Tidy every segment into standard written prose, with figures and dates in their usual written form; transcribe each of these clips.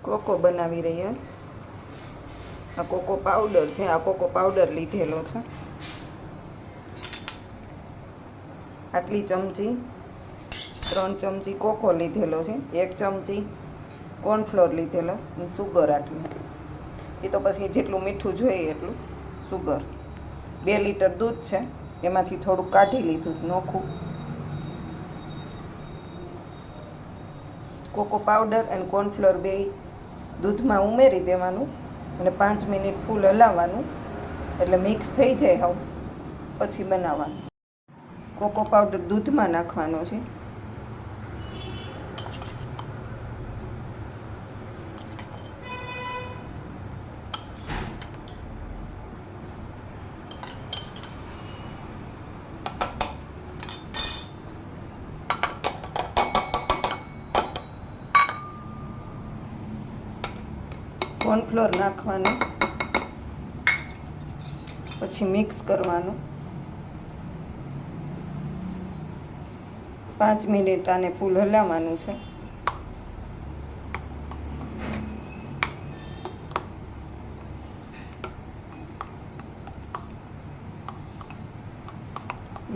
Cocoa બનાવી રહ્યા છે. આ કોકો પાવડર છે. આ કોકો પાવડર લીધેલો છે. આટલી ચમચી 3 ચમચી કોકો લીધેલો છે. 1 ચમચી કોર્નફ્લોર લીધેલો અને સુગર આટલી. એ તો પછી જેટલું મીઠું જોઈએ એટલું સુગર. 2 લીટર દૂધ છે, એમાંથી થોડુંક કાઢી લીધું નોખું. કોકો પાવડર અને કોર્નફ્લોર બે દૂધમાં ઉમેરી દેવાનું અને 5 મિનિટ ફૂલ હલાવવાનું, એટલે મિક્સ થઈ જાય હવે પછી બનાવવાનું. કોકો પાવડર દૂધમાં નાખવાનો છે. કોર્નફ્લોર નાખવાનું, પછી મિક્સ કરવાનું. 5 મિનિટ આને ફૂલ હલાવવાનું છે.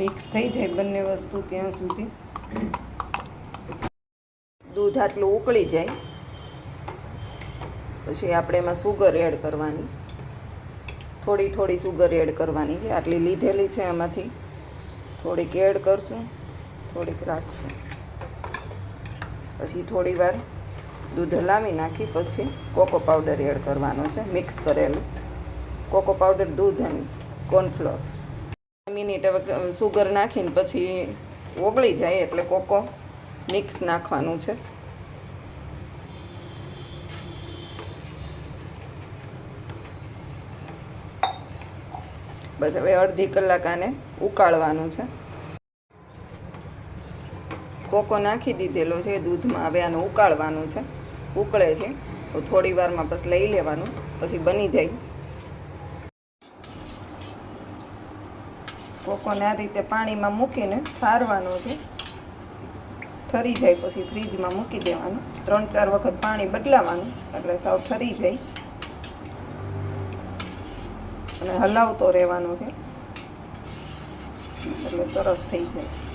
મિક્સ થઈ જાય બંને વસ્તુ ત્યાં સુધી. દૂધ આટલું ઉકળી જાય પછી આપણે એમાં સુગર એડ કરવાની. થોડી થોડી સુગર એડ કરવાની છે. આટલી લીધેલી છે, એમાંથી થોડીક એડ કરશું, થોડીક રાખશું. પછી થોડી વાર દૂધ હલાવી નાખી પછી કોકો પાવડર એડ કરવાનો છે, મિક્સ કરેલું કોકો પાવડર, દૂધ અને કોર્નફ્લોર. મિનિટ હવે સુગર નાખીને પછી ઓગળી જાય એટલે કોકો મિક્સ નાખવાનું છે. બસ હવે અડધી કલાક આને ઉકાળવાનું છે. કોકો નાખી દીધેલો છે દૂધમાં. હવે આને ઉકાળવાનું છે. ઉકળે છે તો થોડી વારમાં બસ લઈ લેવાનું, પછી બની જાય. કોકોને આ રીતે પાણીમાં મૂકીને ઠારવાનો છે. ઠરી જાય પછી ફ્રીજમાં મૂકી દેવાનું. 3-4 વખત પાણી બદલાવાનું એટલે સાવ ઠરી જાય. અને હલાવતો રહેવાનો છે એટલે સરસ થઈ જાય.